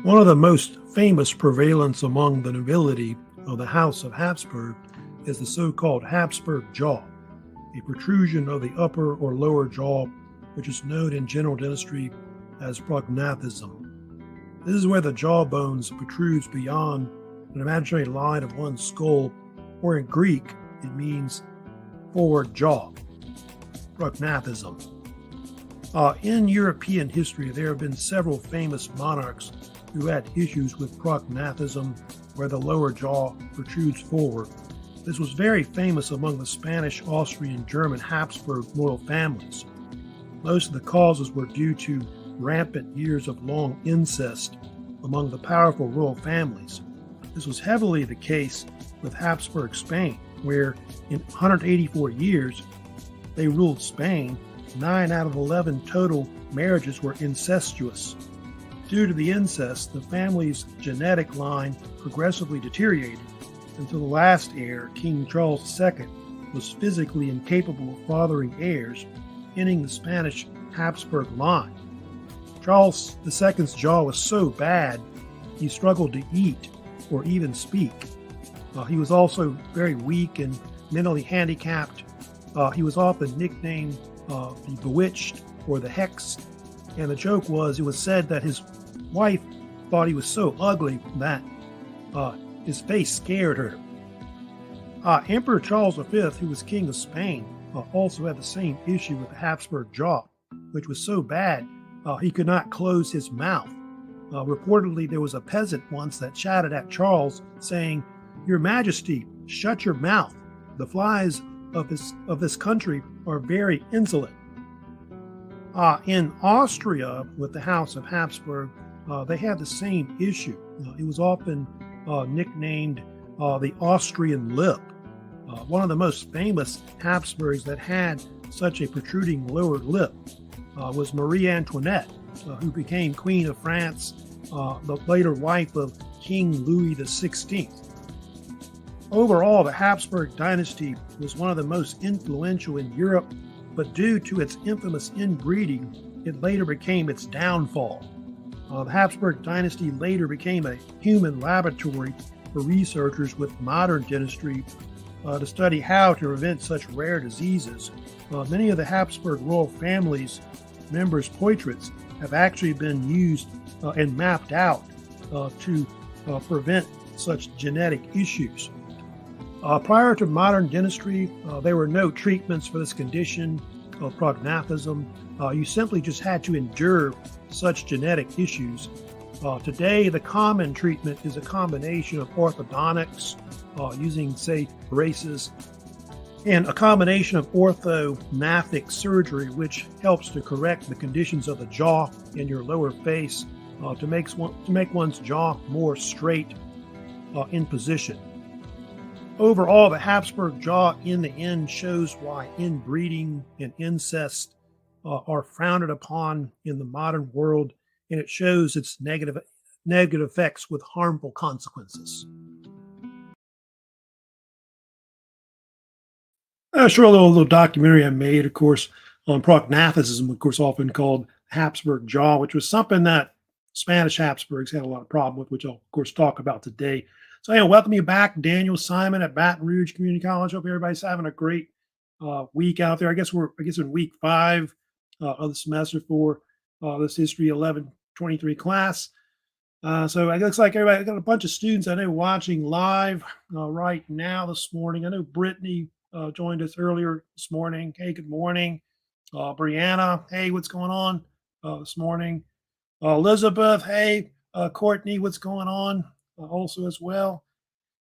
One of the most famous prevalence among the nobility of the House of Habsburg is the so-called Habsburg jaw, a protrusion of the upper or lower jaw, which is known in general dentistry as prognathism. This is where the jawbones protrudes beyond an imaginary line of one's skull, or in Greek, it means forward jaw, prognathism. In European history, there have been several famous monarchs who had issues with prognathism, where the lower jaw protrudes forward. This was very famous among the Spanish, Austrian, German, Habsburg royal families. Most of the causes were due to rampant years of long incest among the powerful royal families. This was heavily the case with Habsburg Spain, where in 184 years they ruled Spain. 9 out of 11 total marriages were incestuous. Due to the incest, the family's genetic line progressively deteriorated until the last heir, King Charles II, was physically incapable of fathering heirs, ending the Spanish Habsburg line. Charles II's jaw was so bad, he struggled to eat or even speak. He was also very weak and mentally handicapped. He was often nicknamed the Bewitched or the Hex, and the joke was, it was said that his wife thought he was so ugly that his face scared her. Emperor Charles V, who was king of Spain, also had the same issue with the Habsburg jaw, which was so bad he could not close his mouth. Reportedly, there was a peasant once that shouted at Charles, saying, "Your Majesty, shut your mouth. The flies of this country are very insolent." In Austria, with the House of Habsburg, they had the same issue. It was often nicknamed the Austrian lip. One of the most famous Habsburgs that had such a protruding lower lip was Marie Antoinette, who became Queen of France, the later wife of King Louis XVI. Overall, the Habsburg dynasty was one of the most influential in Europe, but due to its infamous inbreeding, it later became its downfall. The Habsburg dynasty later became a human laboratory for researchers with modern dentistry to study how to prevent such rare diseases. Many of the Habsburg royal family's members' portraits have actually been used and mapped out to prevent such genetic issues. Prior to modern dentistry, there were no treatments for this condition of prognathism. You simply just had to endure such genetic issues. Today, the common treatment is a combination of orthodontics, using, say, braces, and a combination of orthognathic surgery, which helps to correct the conditions of the jaw and your lower face to make one's jaw more straight in position. Overall, the Habsburg jaw in the end shows why inbreeding and incest are frowned upon in the modern world, and it shows its negative effects with harmful consequences. A short little documentary I made, of course, on prognathism, of course, often called Habsburg jaw, which was something that Spanish Habsburgs had a lot of problem with, which I'll, of course, talk about today. So, anyway, welcome you back, Daniel Simon at Baton Rouge Community College. Hope everybody's having a great week out there. I guess we're in week 5 of the semester for this History 1123 class. So it looks like everybody got a bunch of students I know watching live right now this morning. I know Brittany joined us earlier this morning. Hey, good morning. Brianna, hey, what's going on this morning? Elizabeth, hey. Courtney, what's going on also as well?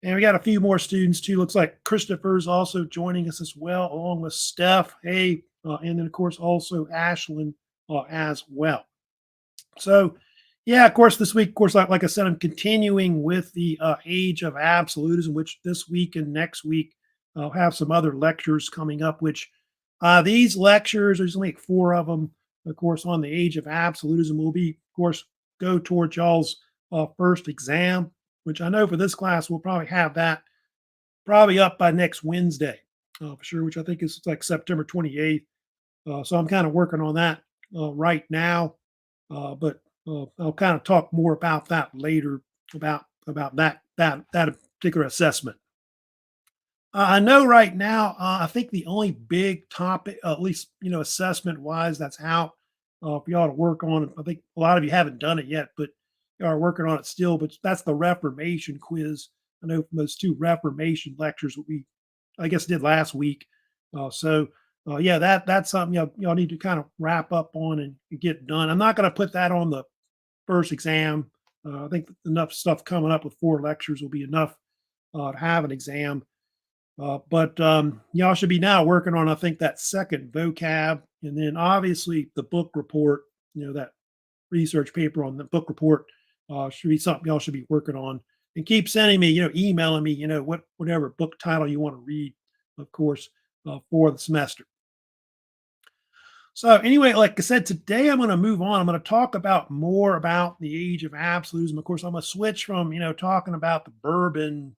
And we got a few more students too. Looks like Christopher's also joining us as well, along with Steph. Hey, and then of course also Ashlyn as well. So, yeah, of course, this week, of course, like I said, I'm continuing with the Age of Absolutism, which this week and next week I'll have some other lectures coming up, which these lectures, there's only 4 of them, of course, on the Age of Absolutism will be, of course, go towards y'all's first exam, which I know for this class, we'll probably have that probably up by next Wednesday, for sure, which I think is like September 28th. So I'm kind of working on that right now. But I'll kind of talk more about that later about that particular assessment. I know right now, I think the only big topic, at least assessment wise, that's out for y'all to work on. I think a lot of you haven't done it yet, but you are working on it still. But that's the Reformation quiz. I know from those two Reformation lectures we, I guess, did last week. Yeah, that's something y'all need to kind of wrap up on and get done. I'm not going to put that on the first exam. I think enough stuff coming up with 4 lectures will be enough to have an exam. But y'all should be now working on, I think, that second vocab, and then obviously the book report. That research paper on the book report should be something y'all should be working on. And keep sending me, emailing me, whatever book title you want to read, of course, for the semester. So anyway, like I said, today I'm going to move on. I'm going to talk about more about the age of absolutism. Of course, I'm going to switch from talking about the Bourbon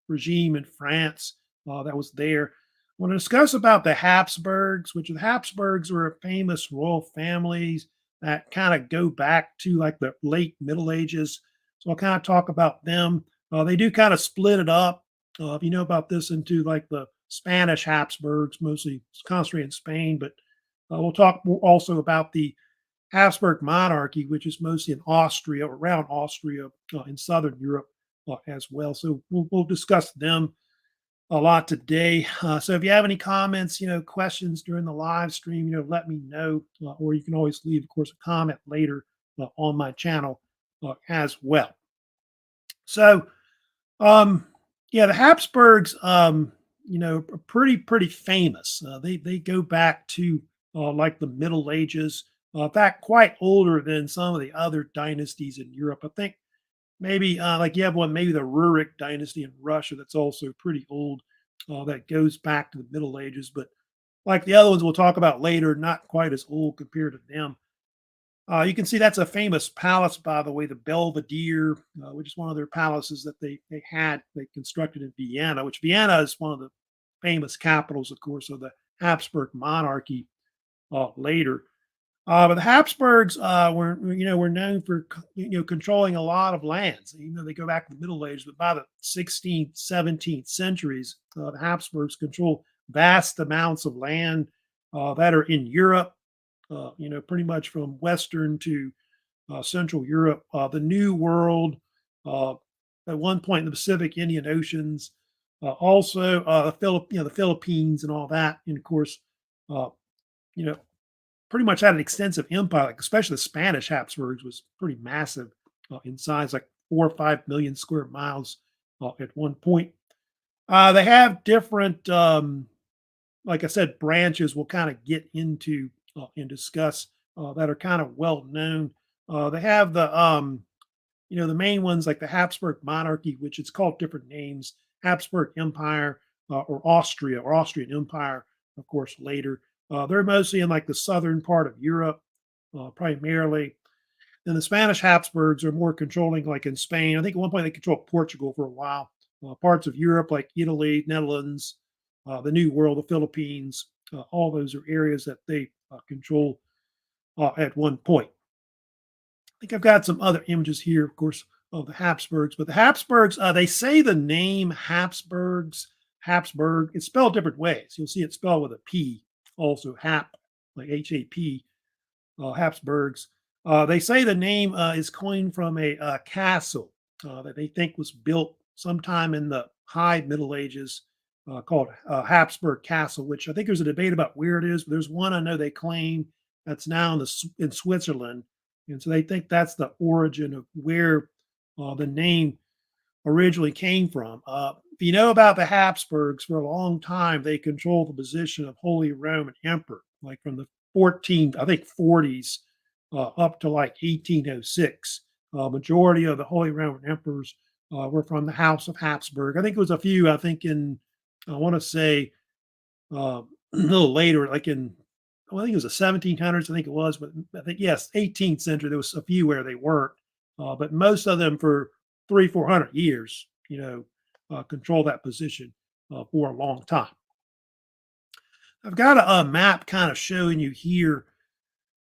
regime in France that was there. I want to discuss about the Habsburgs, which the Habsburgs were famous royal families that kind of go back to like the late Middle Ages. So I'll kind of talk about them. They do kind of split it up, if you know about this, into like the Spanish Habsburgs, mostly concentrated in Spain, but we'll talk also about the Habsburg monarchy, which is mostly in Austria, around Austria, in southern Europe as well. So we'll discuss them a lot today. So if you have any comments, questions during the live stream, let me know, or you can always leave, of course, a comment later on my channel as well. So, um, yeah, the Habsburgs, are pretty famous. They go back to like the Middle Ages. In fact, quite older than some of the other dynasties in Europe. I think maybe like you have one, maybe the Rurik dynasty in Russia that's also pretty old. That goes back to the Middle Ages, but like the other ones we'll talk about later, not quite as old compared to them. You can see that's a famous palace, by the way, the Belvedere, which is one of their palaces that they constructed in Vienna, which Vienna is one of the famous capitals, of course, of the Habsburg monarchy later. But the Habsburgs were known for controlling a lot of lands. They go back to the Middle Ages, but by the 16th, 17th centuries, the Habsburgs control vast amounts of land that are in Europe. Pretty much from Western to Central Europe, the New World, uh, at one point in the Pacific, Indian Oceans, also the Philippines and all that, and of course, uh, you know, pretty much had an extensive empire. Like especially the Spanish Habsburgs was pretty massive in size, like 4 or 5 million square miles at one point. They have different, like I said, branches. We'll kind of get into and discuss that are kind of well known. They have the main ones like the Habsburg monarchy, which it's called different names, Habsburg Empire or Austria or Austrian Empire, of course, later. They're mostly in like the southern part of Europe, primarily. And the Spanish Habsburgs are more controlling, like in Spain. I think at one point they controlled Portugal for a while. Parts of Europe, like Italy, Netherlands, the New World, the Philippines, all those are areas that they control at one point. I think I've got some other images here, of course, of the Habsburgs. But the Habsburgs, they say the name Habsburg, it's spelled different ways. You'll see it spelled with a P, also Hap, like HAP, Habsburgs. They say the name is coined from a castle that they think was built sometime in the high Middle Ages called Habsburg Castle, which I think there's a debate about where it is. But there's one I know they claim that's now in Switzerland. And so they think that's the origin of where the name originally came from. If you know about the Habsburgs, for a long time, they controlled the position of Holy Roman Emperor, like from the 14, I think 40s up to like 1806. Majority of the Holy Roman Emperors were from the House of Habsburg. I think it was a few, I think I want to say a little later, like I think it was the 1700s, I think it was, but I think, yes, 18th century, there was a few where they weren't. But most of them for 300-400 years, control that position for a long time. I've got a map kind of showing you here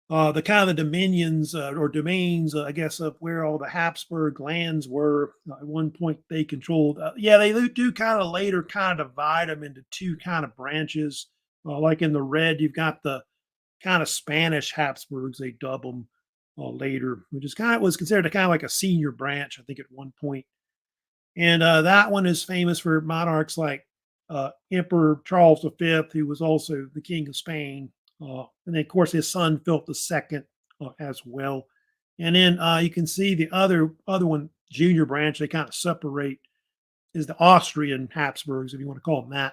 the kind of the dominions or domains, I guess, of where all the Habsburg lands were. At one point, they controlled. Yeah, they do kind of later kind of divide them into two kind of branches. Like in the red, you've got the kind of Spanish Habsburgs. They dub them later, which is kind of was considered a kind of like a senior branch, I think, at one point. And that one is famous for monarchs like Emperor Charles V, who was also the King of Spain. And then, of course, his son, Philip II, as well. And then you can see the other one, junior branch, they kind of separate, is the Austrian Habsburgs, if you want to call them that.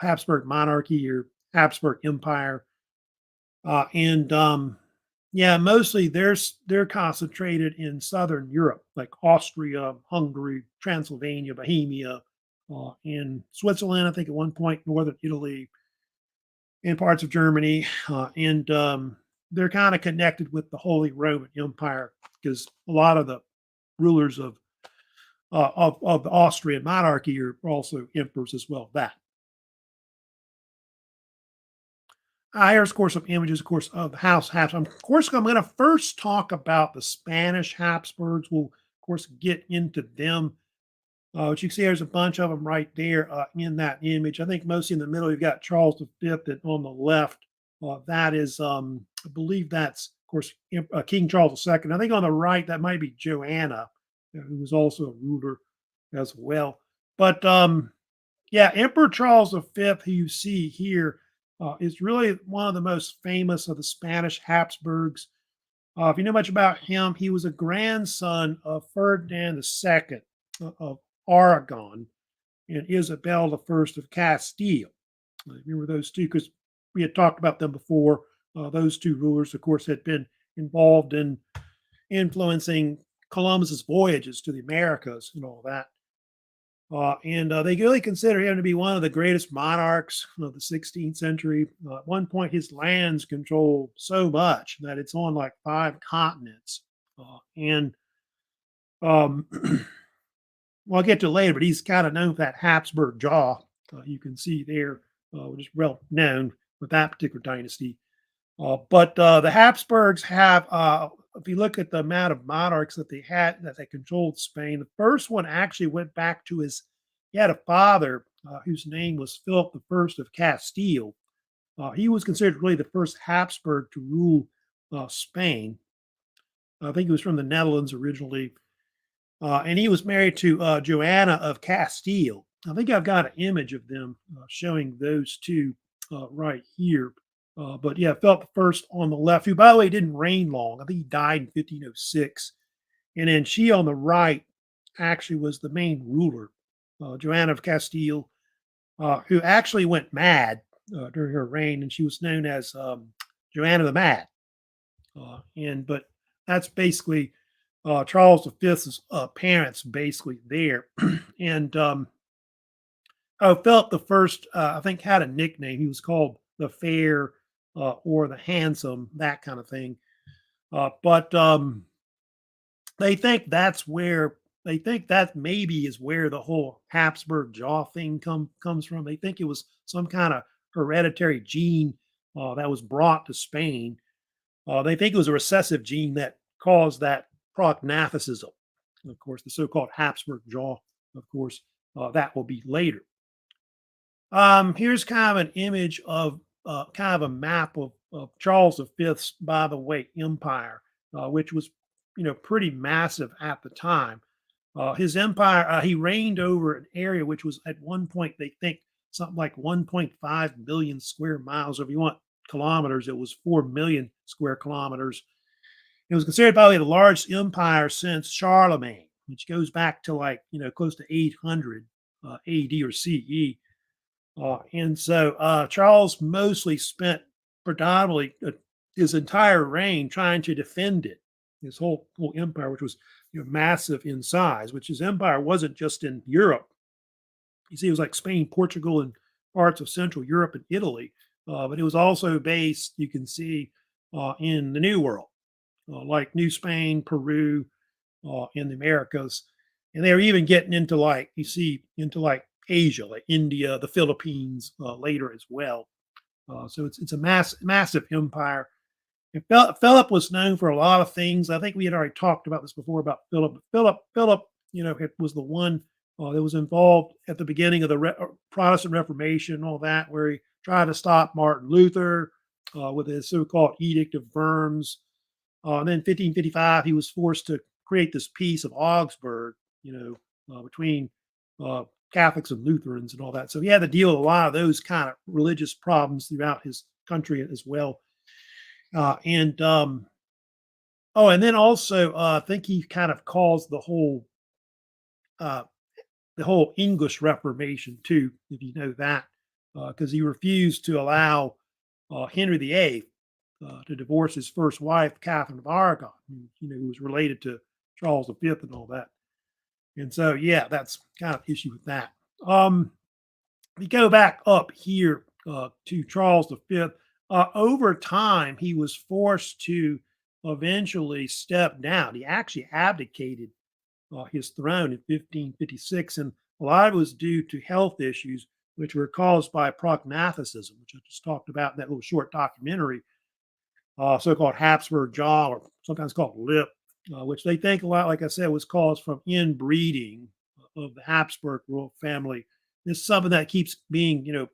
Habsburg monarchy or Habsburg Empire. And yeah, mostly they're concentrated in Southern Europe, like Austria, Hungary, Transylvania, Bohemia, in Switzerland, I think at one point, Northern Italy, and parts of Germany. And they're kind of connected with the Holy Roman Empire because a lot of the rulers of the Austrian monarchy are also emperors as well. That here's, of course, some images, of course, of the House Habsburg. Of course, I'm going to first talk about the Spanish Habsburgs. We'll, of course, get into them. But you can see there's a bunch of them right there in that image. I think mostly in the middle, you've got Charles V, and on the left, that is, I believe that's, of course, King Charles II. I think on the right, that might be Joanna, who was also a ruler as well. But yeah, Emperor Charles V, who you see here, is really one of the most famous of the Spanish Habsburgs. If you know much about him, he was a grandson of Ferdinand II of Aragon and Isabel I of Castile. Remember those two because we had talked about them before. Those two rulers, of course, had been involved in influencing Columbus's voyages to the Americas and all that. And they really consider him to be one of the greatest monarchs of the 16th century. At one point, his lands control so much that it's on like 5 continents. And um, well, I'll get to it later, but he's kind of known for that Habsburg jaw. You can see there, which is well known with that particular dynasty. But the Habsburgs have, if you look at the amount of monarchs that they had, that they controlled Spain, the first one actually went back to he had a father whose name was Philip I of Castile. He was considered really the first Habsburg to rule Spain. I think he was from the Netherlands originally. And he was married to Joanna of Castile. I think I've got an image of them showing those two right here. But yeah, Philip the First on the left, who, by the way, didn't reign long. I think he died in 1506. And then she on the right actually was the main ruler, Joanna of Castile, who actually went mad during her reign, and she was known as Joanna the Mad. But that's basically Charles V's parents, basically there. And Philip the First, I think, had a nickname. He was called the Fair or the Handsome, that kind of thing. But they think that maybe is where the whole Habsburg jaw thing comes from. They think it was some kind of hereditary gene that was brought to Spain. They think it was a recessive gene that caused that prognathism. Of course, the so-called Habsburg jaw, of course, that will be later. Here's kind of an image of kind of a map of Charles V's, by the way, empire, which was, pretty massive at the time. His empire, he reigned over an area which was at one point, they think, something like 1.5 million square miles. Or if you want kilometers, it was 4 million square kilometers. It was considered probably the largest empire since Charlemagne, which goes back to like, close to 800 AD or CE. And so Charles mostly spent predominantly his entire reign trying to defend it, his whole empire, which was massive in size, which his empire wasn't just in Europe. You see, it was like Spain, Portugal, and parts of Central Europe and Italy. But it was also based, you can see, in the New World, like New Spain, Peru, in the Americas. And they were even getting into into like Asia, like India, the Philippines later as well. So it's a massive empire. And Philip was known for a lot of things. I think we had already talked about this before about Philip. Philip, was the one that was involved at the beginning of the Protestant Reformation and all that, where he tried to stop Martin Luther with his so-called Edict of Worms. And then 1555, he was forced to create this peace of Augsburg, between uh, Catholics and Lutherans and all that. So he had to deal with a lot of those kind of religious problems throughout his country as well. And oh, and then also, I think he kind of caused uh, the whole English Reformation too, if you know that, because he refused to allow Henry VIII to divorce his first wife, Catherine of Aragon, who was related to Charles V and all that. And so, yeah, that's kind of issue with that. We go back up here to Charles V. Over time, he was forced to eventually step down. He actually abdicated his throne in 1556, and a lot of it was due to health issues, which were caused by prognathism, which I just talked about in that little short documentary, so-called Habsburg jaw, or sometimes called lip, which they think a lot, like I said, was caused from inbreeding of the Habsburg royal family. This is something that keeps being,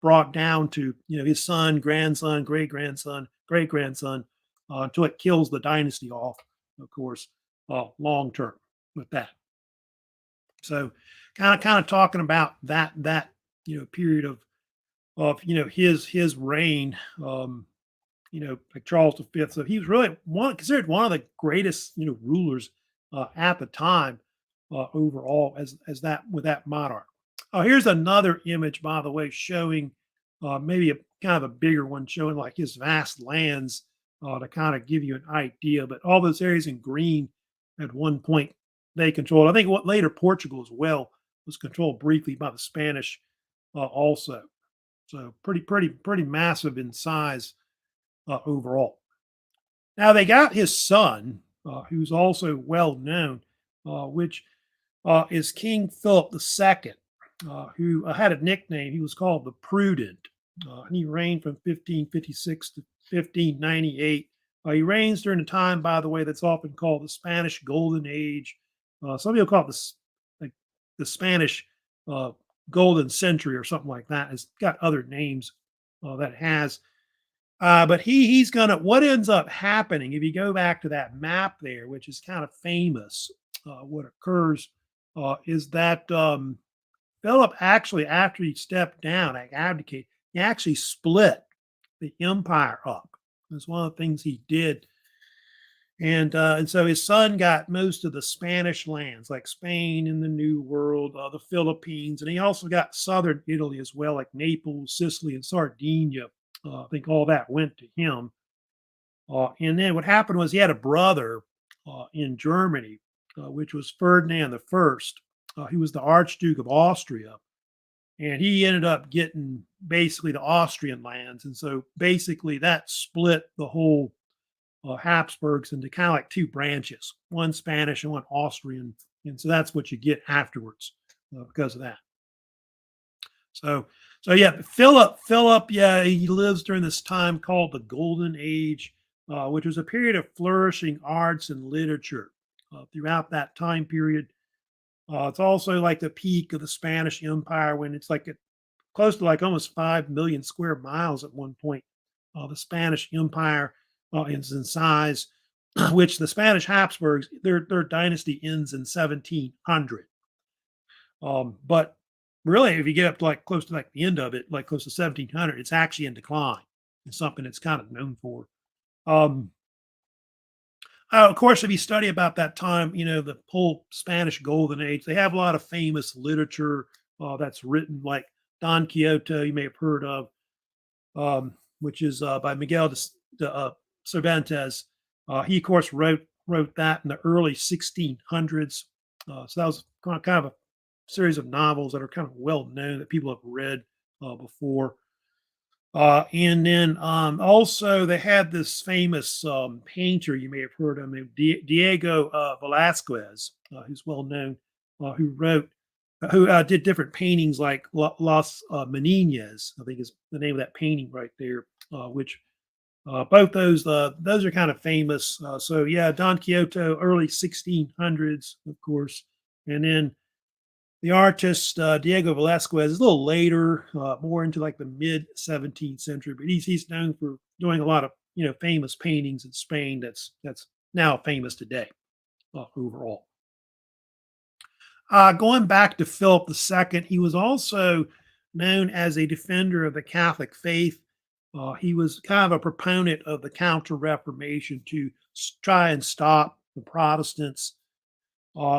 brought down to, his son, grandson, great-grandson, great-grandson, until it kills the dynasty off, of course, long term with that. So kind of talking about that period of his reign, like Charles V. So he was really considered one of the greatest rulers at the time overall as that with that monarch. Here's another image, by the way, showing maybe a kind of a bigger one, showing like his vast lands to kind of give you an idea. But all those areas in green at one point they controlled. I think what later Portugal as well was controlled briefly by the Spanish also. So pretty massive in size overall. Now they got his son, who's also well known, which is King Philip II, who had a nickname. He was called the Prudent. And he reigned from 1556 to 1598. He reigns during a time, by the way, that's often called the Spanish Golden Age. Some people call it the Spanish Golden Century or something like that. It's got other names that it has. But he's gonna. What ends up happening if you go back to that map there, which is kind of famous, what occurs is that Philip actually, after he stepped down, abdicated, he actually split the empire up. That's one of the things he did. And so his son got most of the Spanish lands, like Spain in the New World, the Philippines, and he also got southern Italy as well, like Naples, Sicily, and Sardinia. I think all that went to him. And then what happened was he had a brother in Germany, which was Ferdinand the First. He was the Archduke of Austria, and he ended up getting basically the Austrian lands. And so basically that split the whole Habsburgs into kind of like two branches, one Spanish and one Austrian. And so that's what you get afterwards because of that. So yeah, Philip, yeah, he lives during this time called the Golden Age, which was a period of flourishing arts and literature throughout that time period. It's also like the peak of the Spanish Empire when it's like close to like almost 5 million square miles at one point. The Spanish Empire is in size, which the Spanish Habsburgs, their dynasty ends in 1700. But really, if you get up to like close to like the end of it, like close to 1700, it's actually in decline. It's something it's kind of known for. Of course, if you study about that time, the whole Spanish Golden Age, they have a lot of famous literature that's written, like Don Quixote, you may have heard of, which is by Miguel de Cervantes. He, of course, wrote that in the early 1600s. So that was kind of a series of novels that are kind of well known that people have read before. And then also they had this famous painter you may have heard of named Diego Velázquez, who's well known, who did different paintings like Las Meninas, I think is the name of that painting right there, which Both those are kind of famous. So yeah, Don Quixote, early 1600s, of course, and then the artist Diego Velázquez is a little later, more into like the mid 17th century, but he's known for doing a lot of famous paintings in Spain. That's now famous today overall. Going back to Philip II, he was also known as a defender of the Catholic faith. He was kind of a proponent of the Counter Reformation to try and stop the Protestants.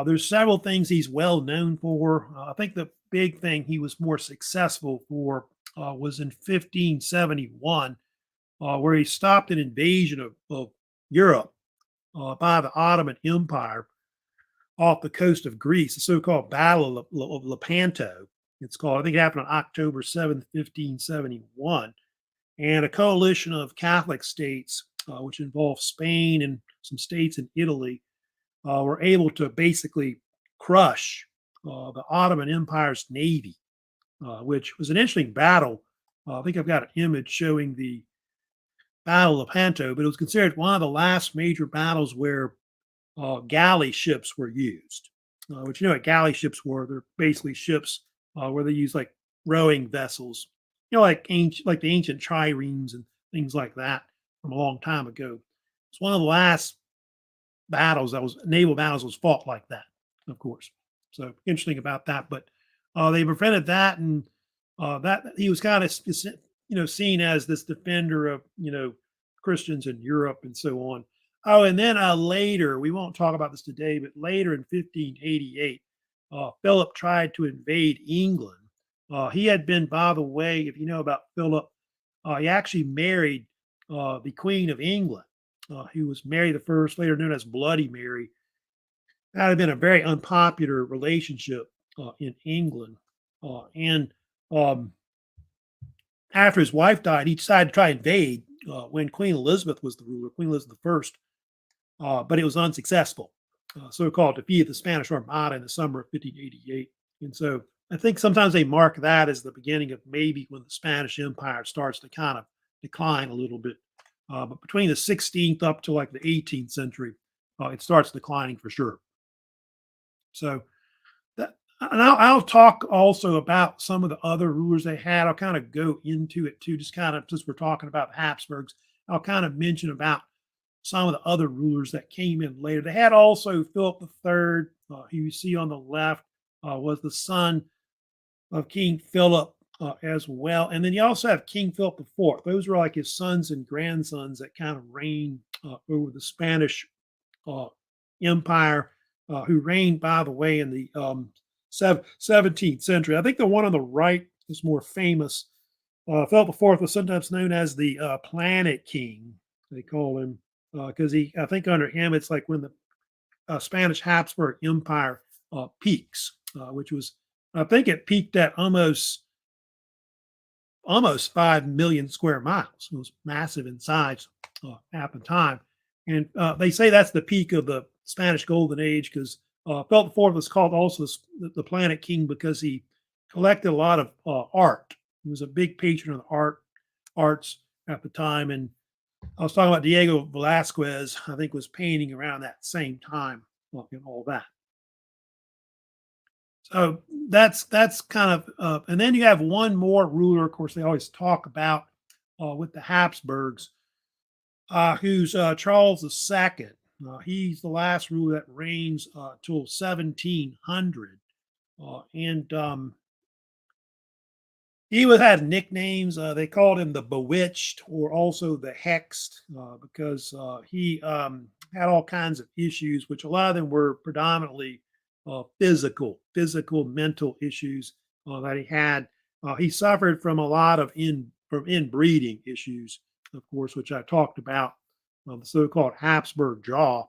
There's several things he's well known for. I think the big thing he was more successful for was in 1571, where he stopped an invasion of Europe by the Ottoman Empire off the coast of Greece, the so-called Battle of Lepanto. It's called. I think it happened on October 7th, 1571. And a coalition of Catholic states, which involved Spain and some states in Italy, were able to basically crush the Ottoman Empire's navy, which was an interesting battle. I think I've got an image showing the Battle of Lepanto, but it was considered one of the last major battles where galley ships were used. Which what galley ships were? They're basically ships where they use like rowing vessels, like the ancient triremes and things like that from a long time ago. It's one of the last battles that was naval battles was fought like that, of course. So interesting about that. But they prevented that, and that he was kind of seen as this defender of Christians in Europe and so on. Oh, and then later, we won't talk about this today, but later in 1588, Philip tried to invade England. He had been, by the way, if you know about Philip, he actually married the Queen of England, who was Mary the First, later known as Bloody Mary. That had been a very unpopular relationship in England. And after his wife died, he decided to try and invade when Queen Elizabeth was the ruler, Queen Elizabeth I, but it was unsuccessful. So-called defeat of the Spanish Armada in the summer of 1588. And so I think sometimes they mark that as the beginning of maybe when the Spanish Empire starts to kind of decline a little bit. But between the 16th up to like the 18th century, it starts declining for sure. So that, and I'll talk also about some of the other rulers they had. I'll kind of go into it too, just kind of since we're talking about the Habsburgs. I'll kind of mention about some of the other rulers that came in later. They had also Philip III, who you see on the left, was the son of King Philip as well. And then you also have King Philip IV. Those were like his sons and grandsons that kind of reigned over the Spanish Empire, who reigned, by the way, in the 17th century. I think the one on the right is more famous. Philip IV was sometimes known as the Planet King, they call him, because I think under him, it's like when the Spanish Habsburg Empire peaks, which was, I think it peaked at almost 5 million square miles. It was massive in size at the time. And they say that's the peak of the Spanish Golden Age because Philip IV was called also the Planet King because he collected a lot of art. He was a big patron of the arts at the time. And I was talking about Diego Velázquez, I think was painting around that same time and all that. So that's kind of, and then you have one more ruler, of course, they always talk about with the Habsburgs, who's Charles II. He's the last ruler that reigns till 1700. And he had nicknames. They called him the Bewitched or also the Hexed because he had all kinds of issues, which a lot of them were predominantly physical, mental issues that he had. He suffered from a lot of inbreeding issues, of course, which I talked about, the so-called Habsburg jaw,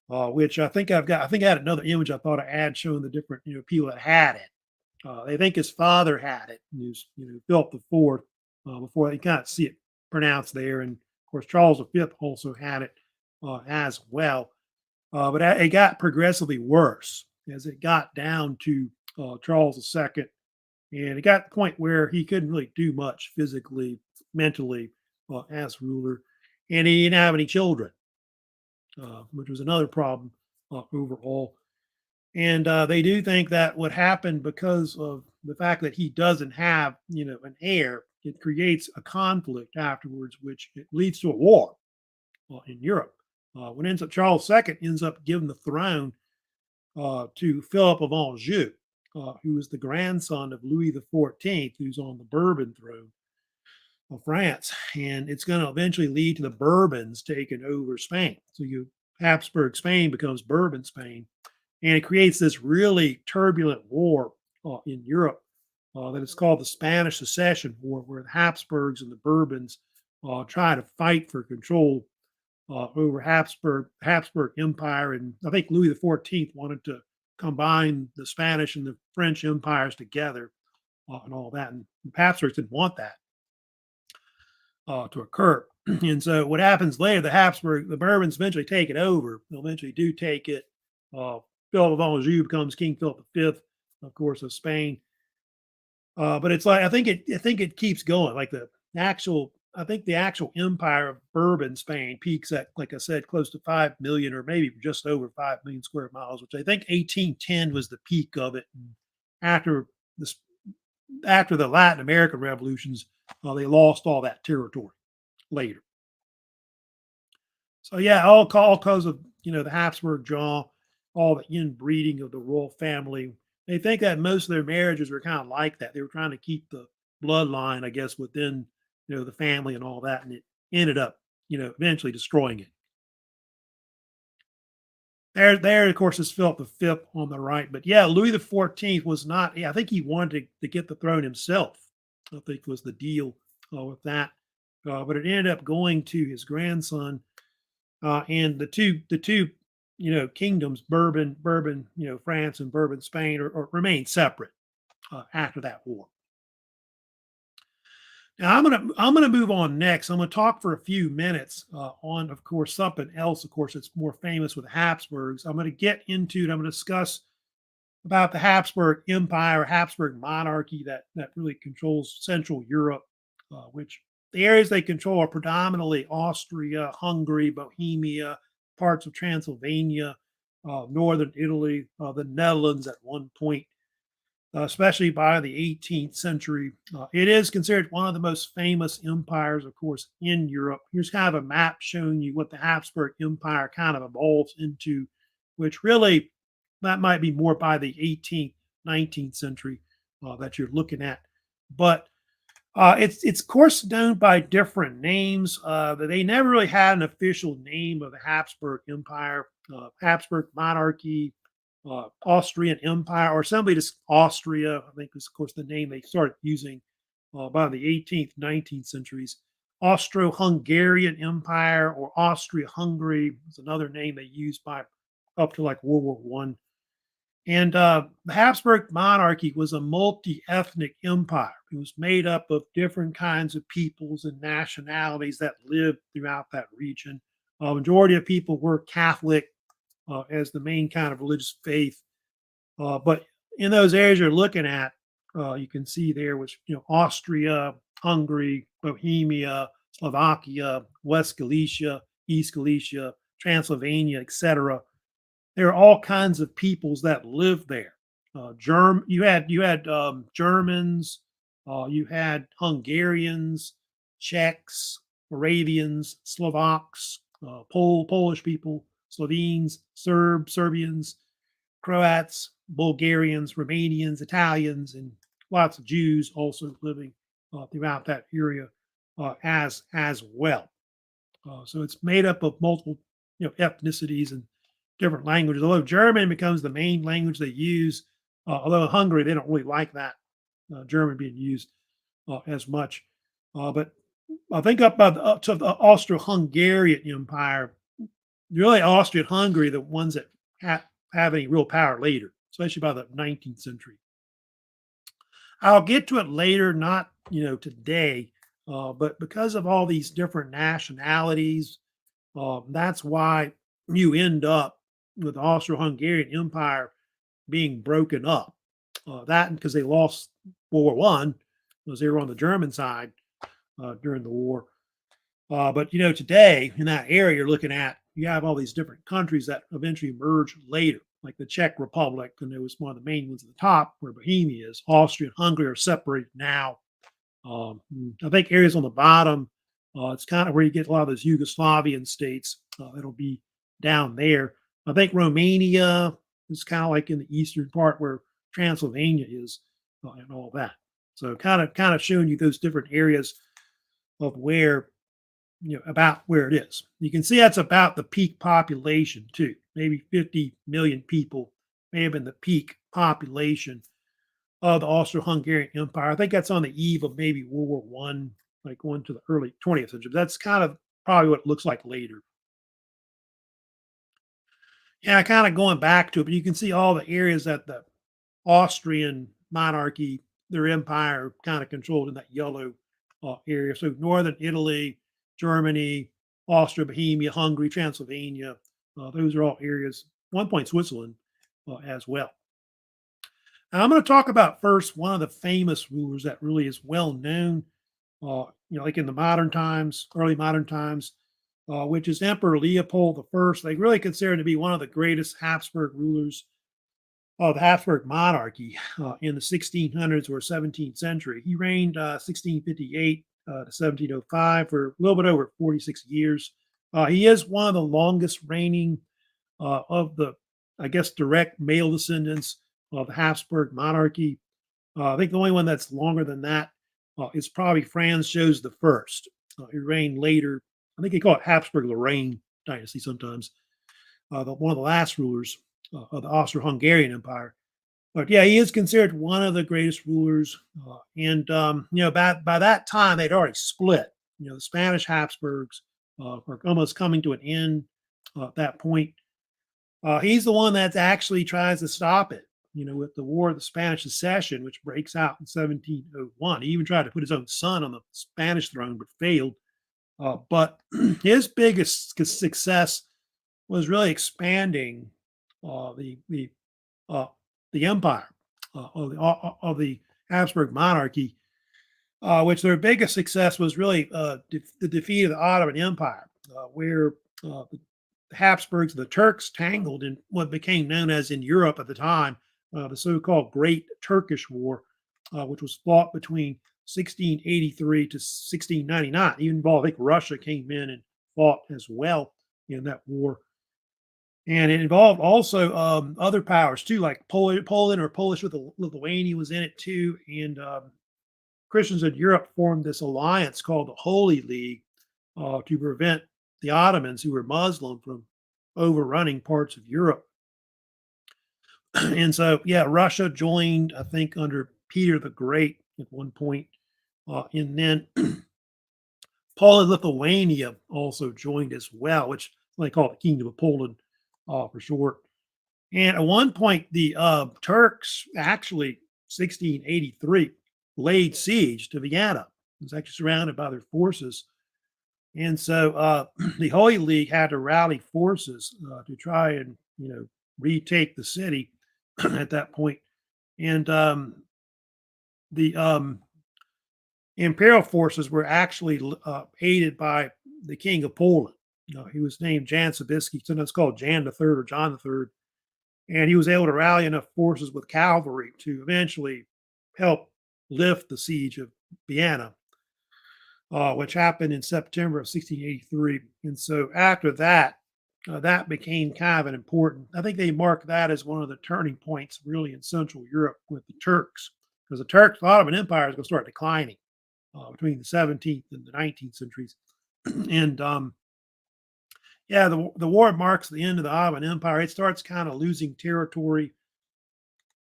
which I think I had another image I thought I had showing the different people that had it. They think his father had it. He was, Philip IV, before they kind of see it pronounced there. And of course, Charles V also had it as well. But it got progressively worse as it got down to Charles II. And it got to the point where he couldn't really do much physically, mentally. as ruler, and he didn't have any children, which was another problem overall. And they do think that what happened because of the fact that he doesn't have, an heir, it creates a conflict afterwards, which it leads to a war in Europe. When ends up Charles II ends up giving the throne to Philip of Anjou, who is the grandson of Louis XIV, who's on the Bourbon throne of France, and it's going to eventually lead to the Bourbons taking over Spain. So you Habsburg Spain becomes Bourbon Spain, and it creates this really turbulent war in Europe that is called the Spanish Secession War, where the Habsburgs and the Bourbons try to fight for control over Habsburg Empire, and I think Louis XIV wanted to combine the Spanish and the French empires together and all that, and the Habsburgs didn't want that to occur. And so what happens later, the Bourbons eventually take it over. They'll eventually do take it. Uh, Philip of Anjou becomes King Philip V, of course, of Spain. But it's like I think it keeps going. Like I think the actual empire of Bourbon Spain peaks at, like I said, close to 5 million or maybe just over 5 million square miles, which I think 1810 was the peak of it. And after this, after the Latin American revolutions, they lost all that territory later. So yeah, all cause of the Habsburg jaw, all the inbreeding of the royal family. They think that most of their marriages were kind of like that. They were trying to keep the bloodline, I guess, within the family and all that, and it ended up eventually destroying it. There, of course, is Philip V on the right, but yeah, Louis XIV was not. Yeah, I think he wanted to get the throne himself. I think was the deal with that, but it ended up going to his grandson, and the two kingdoms, Bourbon, France and Bourbon Spain, remain separate after that war. Now I'm gonna move on next. I'm gonna talk for a few minutes on, of course, something else. Of course, it's more famous with the Habsburgs. I'm gonna get into it. I'm gonna discuss about the Habsburg Empire, Habsburg monarchy that really controls Central Europe, which the areas they control are predominantly Austria, Hungary, Bohemia, parts of Transylvania, northern Italy, the Netherlands at one point, especially by the 18th century. It is considered one of the most famous empires, of course, in Europe. Here's kind of a map showing you what the Habsburg Empire kind of evolves into, which really that might be more by the 18th, 19th century that you're looking at. But it's of course known by different names. They never really had an official name of the Habsburg Empire, Habsburg monarchy, Austrian Empire, or simply just Austria. I think is of course the name they started using by the 18th, 19th centuries. Austro-Hungarian Empire or Austria-Hungary is another name they used by up to like World War One. And the Habsburg monarchy was a multi ethnic empire. It was made up of different kinds of peoples and nationalities that lived throughout that region. A majority of people were Catholic as the main kind of religious faith. But in those areas you're looking at, you can see there was, Austria, Hungary, Bohemia, Slovakia, West Galicia, East Galicia, Transylvania, etc. There are all kinds of peoples that live there. You had Germans, you had Hungarians, Czechs, Moravians, Slovaks, Polish people, Slovenes, Serbians, Croats, Bulgarians, Romanians, Italians, and lots of Jews also living throughout that area as well. So it's made up of multiple ethnicities and different languages. Although German becomes the main language they use, although in Hungary they don't really like that German being used as much. But I think up to the Austro-Hungarian Empire, really Austria-Hungary, the ones that have any real power later, especially by the 19th century. I'll get to it later, not today, but because of all these different nationalities, that's why you end up with the Austro-Hungarian Empire being broken up. That because they lost World War One, because they were on the German side during the war. But today in that area you're looking at, you have all these different countries that eventually merge later, like the Czech Republic, and it was one of the main ones at the top where Bohemia is. Austria and Hungary are separated now. I think areas on the bottom, it's kind of where you get a lot of those Yugoslavian states. It'll be down there. I think Romania is kind of like in the eastern part where Transylvania is, and all that. So kind of showing you those different areas of where about where it is. You can see that's about the peak population too. Maybe 50 million people may have been the peak population of the Austro-Hungarian Empire. I think that's on the eve of maybe World War One, like going to the early 20th century. That's kind of probably what it looks like later. Yeah, kind of going back to it, but you can see all the areas that the Austrian monarchy, their empire, kind of controlled in that yellow area. So northern Italy, Germany, Austria, Bohemia, Hungary, Transylvania. Those are all areas. One point Switzerland as well. Now I'm going to talk about first one of the famous rulers that really is well known, like in the modern times, early modern times, which is Emperor Leopold I. They really consider him to be one of the greatest Habsburg rulers of the Habsburg monarchy in the 1600s or 17th century. He reigned 1658 to 1705 for a little bit over 46 years. He is one of the longest reigning of the, I guess, direct male descendants of the Habsburg monarchy. I think the only one that's longer than that is probably Franz Joseph I. He reigned later. I think they call it Habsburg Lorraine dynasty sometimes. One of the last rulers of the Austro-Hungarian Empire. But yeah, he is considered one of the greatest rulers. By that time, they'd already split. The Spanish Habsburgs are almost coming to an end at that point. He's the one that actually tries to stop it, with the War of the Spanish Secession, which breaks out in 1701. He even tried to put his own son on the Spanish throne, but failed. But his biggest success was really expanding the empire of the Habsburg monarchy, which their biggest success was really the defeat of the Ottoman Empire, where the Habsburgs and the Turks tangled in what became known as in Europe at the time the so-called Great Turkish War, which was fought between 1683 to 1699. Even involved, I think Russia came in and fought as well in that war. And it involved also other powers too, like Poland or Polish with Lithuania was in it too. And Christians in Europe formed this alliance called the Holy League to prevent the Ottomans, who were Muslim, from overrunning parts of Europe. And so, yeah, Russia joined, I think, under Peter the Great at one point. And then Poland, Lithuania also joined as well, which they call it the Kingdom of Poland for short. And at one point, the Turks actually, 1683, laid siege to Vienna. It was actually surrounded by their forces. And so the Holy League had to rally forces to try and, retake the city at that point. And the imperial forces were actually aided by the King of Poland. He was named Jan Sobieski, sometimes called Jan III or John III. And he was able to rally enough forces with cavalry to eventually help lift the siege of Vienna, which happened in September of 1683. And so after that, that became kind of an important, I think they marked that as one of the turning points really in Central Europe with the Turks, because the Ottoman Empire is going to start declining between the 17th and the 19th centuries. And yeah, the war marks the end of the Ottoman Empire. It starts kind of losing territory.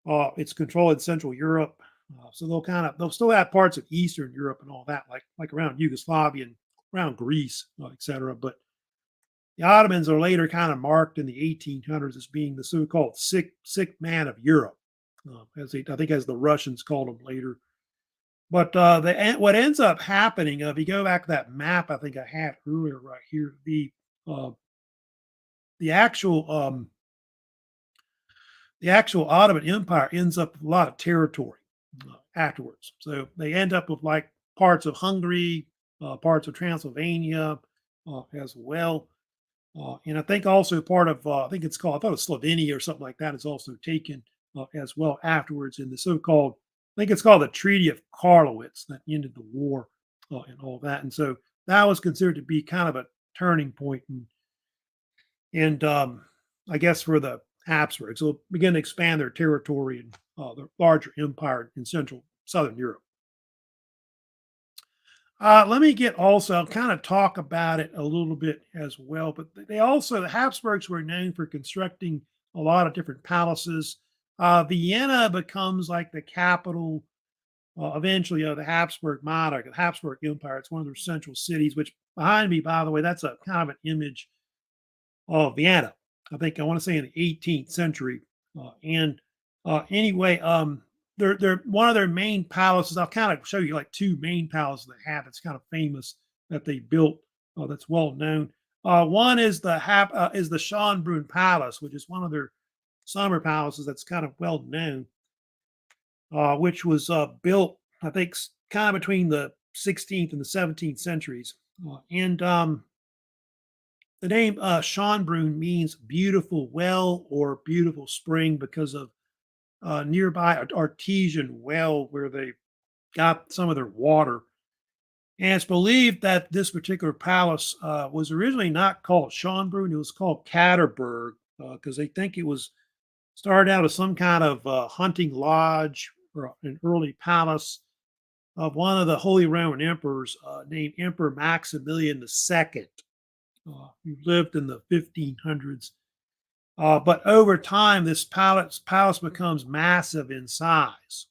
Its control in Central Europe. So they'll still have parts of Eastern Europe and all that, like around Yugoslavia and around Greece, etc. But the Ottomans are later kind of marked in the 1800s as being the so-called sick man of Europe, I think as the Russians called them later. But what ends up happening, if you go back to that map I think I had earlier right here, the actual Ottoman Empire ends up with a lot of territory afterwards. So they end up with like parts of Hungary, parts of Transylvania as well. And I think also part of, I think it's called, I thought it was Slovenia or something like that is also taken as well afterwards in the so-called, I think it's called the Treaty of Karlowitz that ended the war and all that. And so that was considered to be kind of a turning point and I guess for the Habsburgs, they'll begin to expand their territory and the larger empire in Central Southern Europe. Let me get also, I'll kind of talk about it a little bit as well, but they also, the Habsburgs were known for constructing a lot of different palaces. Vienna becomes like the capital eventually of the Habsburg monarch, the Habsburg Empire. It's one of their central cities, which behind me, by the way, that's a kind of an image of Vienna. I think I want to say in the 18th century. And anyway, they're one of their main palaces. I'll kind of show you like two main palaces they have. It's kind of famous that they built. That's well known. One is the Schönbrunn Palace, which is one of their summer palaces that's kind of well known, which was built, I think, kind of between the 16th and the 17th centuries. And the name Schönbrunn means beautiful well or beautiful spring because of nearby artesian well where they got some of their water. And it's believed that this particular palace was originally not called Schönbrunn, it was called Katerberg because they think it was started out as some kind of hunting lodge or an early palace of one of the Holy Roman emperors named Emperor Maximilian II, who lived in the 1500s. But over time, this palace becomes massive in size.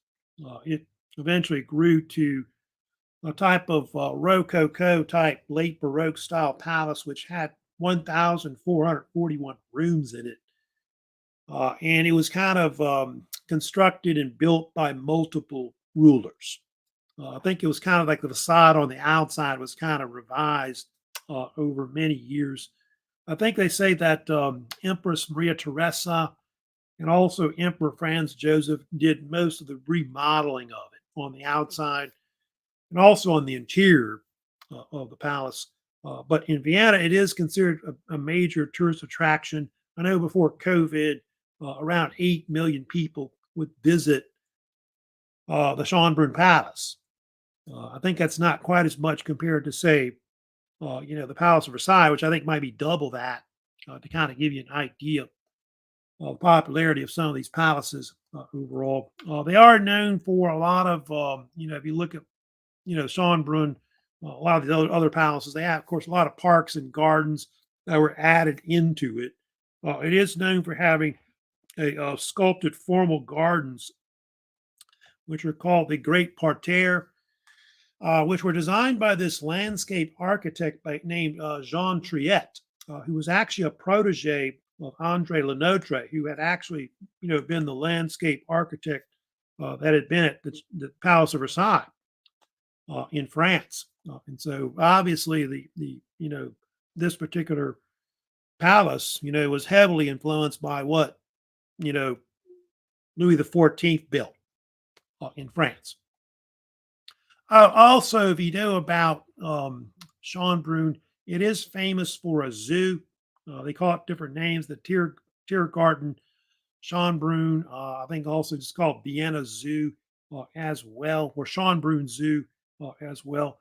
It eventually grew to a type of Rococo type late Baroque style palace, which had 1,441 rooms in it. And it was kind of constructed and built by multiple rulers. I think it was kind of like the facade on the outside was kind of revised over many years. I think they say that Empress Maria Theresa and also Emperor Franz Joseph did most of the remodeling of it on the outside and also on the interior of the palace. But in Vienna, it is considered a major tourist attraction. I know before COVID, around 8 million people would visit the Schönbrunn Palace. I think that's not quite as much compared to, say, the Palace of Versailles, which I think might be double that to kind of give you an idea of the popularity of some of these palaces overall. They are known for a lot of, if you look at, Schönbrunn, a lot of the other palaces, they have, of course, a lot of parks and gardens that were added into it. It is known for having sculpted formal gardens, which are called the Great Parterre, which were designed by this landscape architect named Jean Triet, who was actually a protege of Andre Lenotre, who had actually, been the landscape architect that had been at the Palace of Versailles in France. And so, obviously, this particular palace, was heavily influenced by what Louis XIV built in France. Also, if you know about Schönbrunn, it is famous for a zoo. They call it different names. The Tiergarten Schönbrunn, I think also just called Vienna Zoo as well, or Schönbrunn Zoo as well.